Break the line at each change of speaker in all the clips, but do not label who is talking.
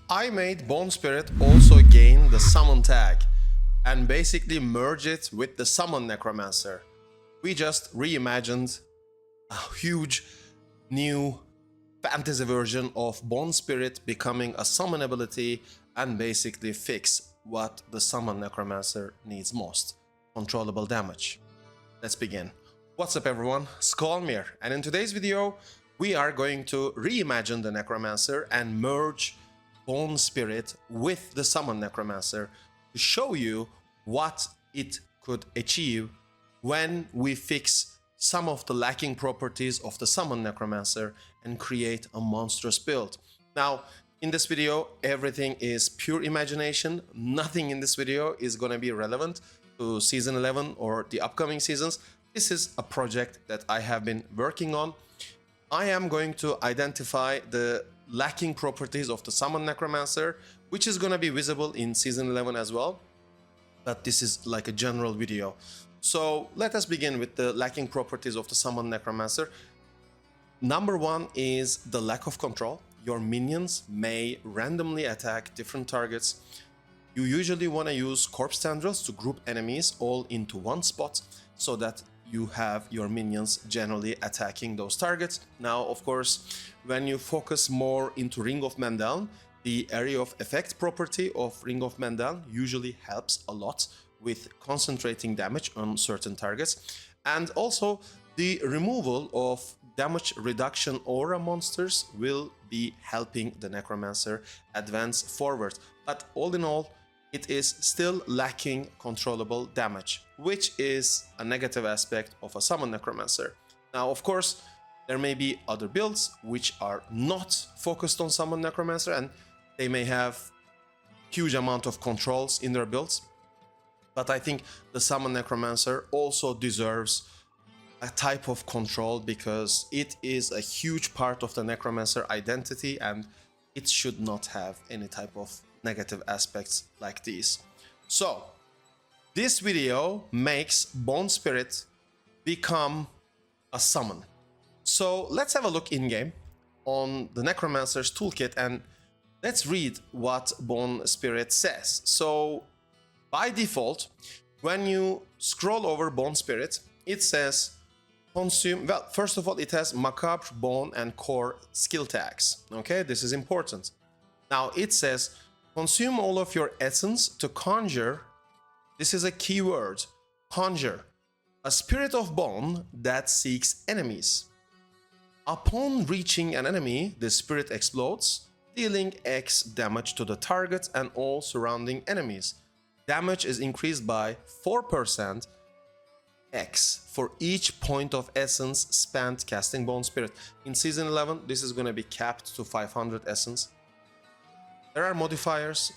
I made Bone Spirit also gain the summon tag and basically merge it with the Summon Necromancer. We just reimagined a huge new fantasy version of Bone Spirit becoming a summon ability and basically fix what the Summon Necromancer needs most: controllable damage. Let's begin. What's up everyone, SKULM here, and in today's video we are going to reimagine the Necromancer and merge Bone Spirit with the Summon Necromancer to show you what it could achieve when we fix some of the lacking properties of the Summon Necromancer and create a monstrous build. Now, in this video, everything is pure imagination. Nothing in this video is going to be relevant to Season 11 or the upcoming seasons. This is a project that I have been working on. I am going to identify the lacking properties of the Summon Necromancer, which is going to be visible in Season 11 as well. But this is like a general video. So let us begin with the lacking properties of the Summon Necromancer. Number one is the lack of control. Your minions may randomly attack different targets. You usually want to use corpse tendrils to group enemies all into one spot so that you have your minions generally attacking those targets. Now, of course, when you focus more into Ring of Mendeln, the area of effect property of Ring of Mendeln usually helps a lot with concentrating damage on certain targets. And also, the removal of damage reduction aura monsters will be helping the Necromancer advance forward. But all in all, it is still lacking controllable damage, which is a negative aspect of a Summon Necromancer. Now, of course, there may be other builds which are not focused on Summon Necromancer and they may have huge amount of controls in their builds. But I think the Summon Necromancer also deserves a type of control because it is a huge part of the Necromancer identity and it should not have any type of negative aspects like these. So, this video makes Bone Spirit become a summon. So, let's have a look in-game on the Necromancer's toolkit and let's read what Bone Spirit says. So, by default, when you scroll over Bone Spirit, it says consume, well, first of all, it has macabre, bone, and core skill tags. Okay, this is important. Now, it says consume all of your essence to conjure, this is a keyword, conjure, a spirit of bone that seeks enemies. Upon reaching an enemy, the spirit explodes, dealing X damage to the target and all surrounding enemies. Damage is increased by 4% X for each point of essence spent casting Bone Spirit. In Season 11, this is going to be capped to 500 essence. There are modifiers.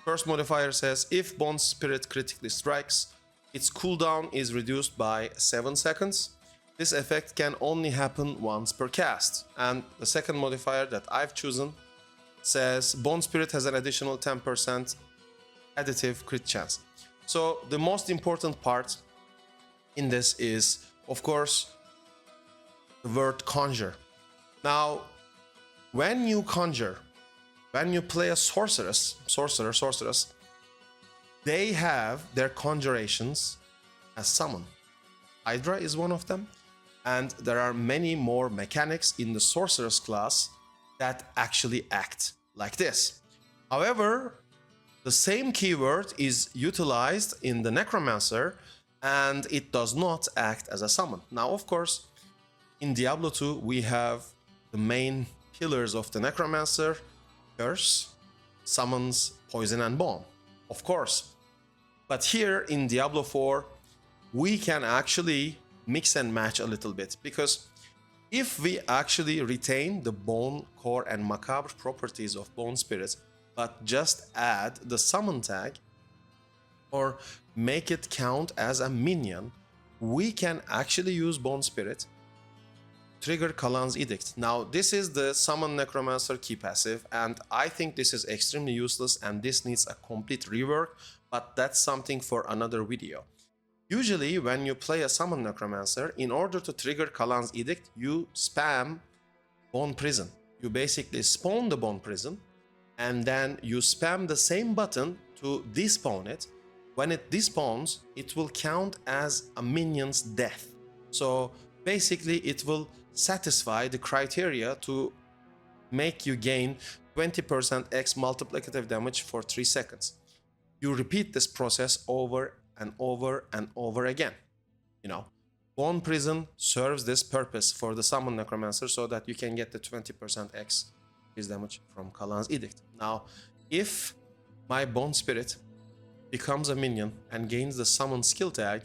First modifier says if Bone Spirit critically strikes, its cooldown is reduced by 7 seconds. This effect can only happen once per cast. And the second modifier that I've chosen says Bone Spirit has an additional 10% additive crit chance. So the most important part in this is, of course, the word conjure. Now, when you conjure, when you play a sorceress, they have their conjurations as summon. Hydra is one of them, and there are many more mechanics in the sorceress class that actually act like this. However, the same keyword is utilized in the Necromancer and it does not act as a summon. Now, of course, in Diablo 2, we have the main pillars of the Necromancer: Curse, Summons, Poison, and Bone, of course. But here in Diablo 4, we can actually mix and match a little bit, because if we actually retain the Bone, Core, and Macabre properties of Bone Spirit, but just add the summon tag or make it count as a minion, we can actually use Bone Spirit, trigger Kalan's Edict. Now, this is the Summon Necromancer key passive, and I think this is extremely useless and this needs a complete rework, but that's something for another video. Usually, when you play a Summon Necromancer, in order to trigger Kalan's Edict, you spam Bone Prison. You basically spawn the Bone Prison, and then you spam the same button to despawn it. When it despawns, it will count as a minion's death. So basically it will satisfy the criteria to make you gain 20% X multiplicative damage for 3 seconds. You repeat this process over and over and over again. You know, Bone Prison serves this purpose for the Summon Necromancer so that you can get the 20% X increase damage from Kalan's Edict. Now, if my Bone Spirit becomes a minion and gains the Summon skill tag,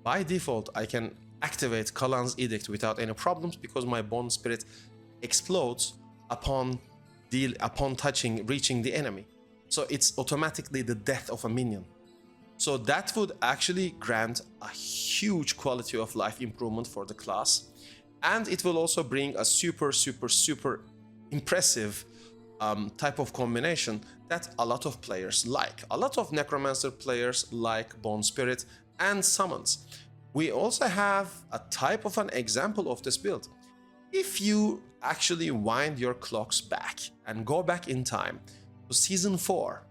by default I can activate Kalan's Edict without any problems because my Bone Spirit explodes upon reaching the enemy. So it's automatically the death of a minion. So that would actually grant a huge quality of life improvement for the class. And it will also bring a super impressive type of combination that a lot of players like. A lot of Necromancer players like Bone Spirit and Summons. We also have a type of an example of this build. If you actually wind your clocks back and go back in time to Season 4,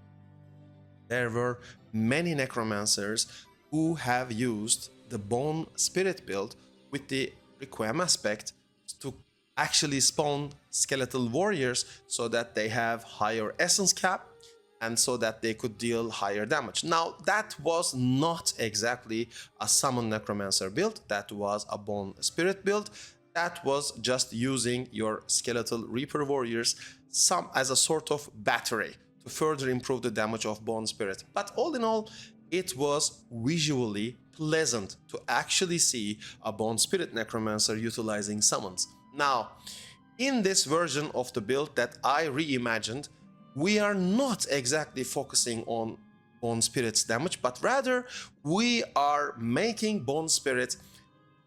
there were many Necromancers who have used the Bone Spirit build with the Requiem aspect to actually spawn skeletal warriors so that they have higher essence cap and so that they could deal higher damage. Now, that was not exactly a Summon Necromancer build, that was a Bone Spirit build. That was just using your skeletal Reaper warriors as a sort of battery to further improve the damage of Bone Spirit. But all in all, it was visually pleasant to actually see a Bone Spirit Necromancer utilizing summons. Now, in this version of the build that I reimagined, we are not exactly focusing on Bone Spirit's damage, but rather we are making Bone Spirit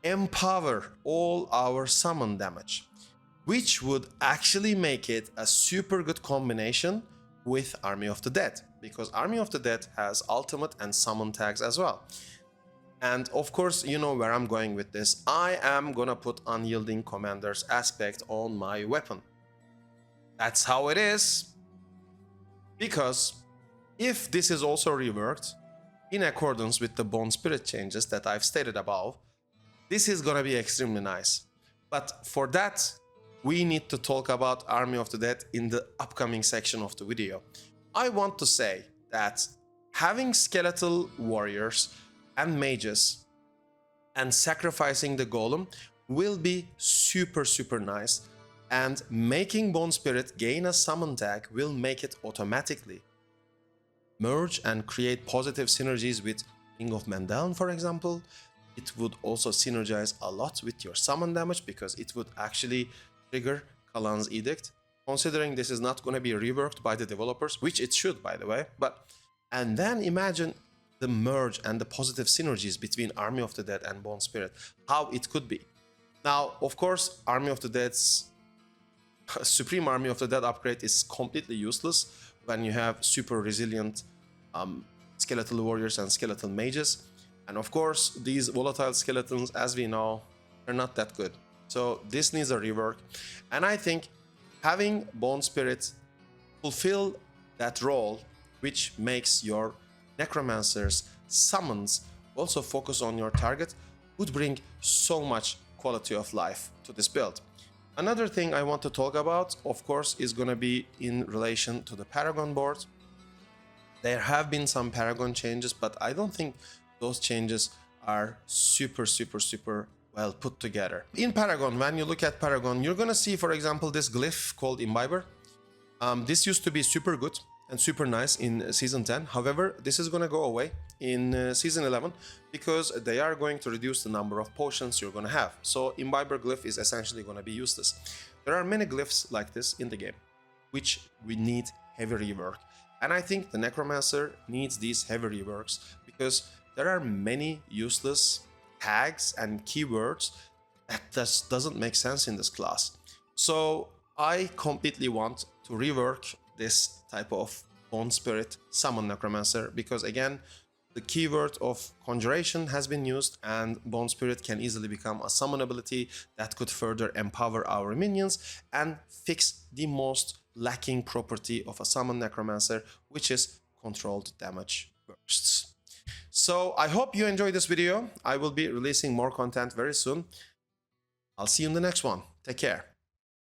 empower all our summon damage, which would actually make it a super good combination with Army of the Dead, because Army of the Dead has ultimate and summon tags as well. And of course, you know where I'm going with this. I am gonna put Unyielding Commander's aspect on my weapon. That's how it is. Because if this is also reworked in accordance with the Bone Spirit changes that I've stated above, this is gonna be extremely nice. But for that, we need to talk about Army of the Dead in the upcoming section of the video. I want to say that having skeletal warriors and mages and sacrificing the golem will be super nice, and making Bone Spirit gain a summon tag will make it automatically merge and create positive synergies with Ring of Mendeln, for example. It would also synergize a lot with your summon damage because it would actually trigger Kalan's Edict, considering this is not going to be reworked by the developers, which it should, by the way. And then imagine the merge and the positive synergies between Army of the Dead and Bone Spirit, how it could be. Now, of course, Army of the Dead's Supreme Army of the Dead upgrade is completely useless when you have super resilient skeletal warriors and skeletal mages. And of course, these volatile skeletons, as we know, are not that good. So this needs a rework. And I think having Bone Spirit fulfill that role, which makes your Necromancer's summons also focus on your target, would bring so much quality of life to this build. Another thing I want to talk about, of course, is going to be in relation to the Paragon board. There have been some Paragon changes, but I don't think those changes are super well put together. In Paragon, when you look at Paragon, you're going to see, for example, this glyph called Imbiber. This used to be super good and super nice in Season 10. However, this is going to go away in Season 11 because they are going to reduce the number of potions you're going to have. So Imbiber glyph is essentially going to be useless. There are many glyphs like this in the game, which we need heavy rework. And I think the Necromancer needs these heavy reworks because there are many useless tags and keywords that just doesn't make sense in this class. So I completely want to rework this type of Bone Spirit Summon Necromancer because, again, the keyword of conjuration has been used and Bone Spirit can easily become a summon ability that could further empower our minions and fix the most lacking property of a Summon Necromancer, which is controlled damage bursts. So I hope you enjoyed this video. I will be releasing more content very soon. I'll see you in the next one. Take care.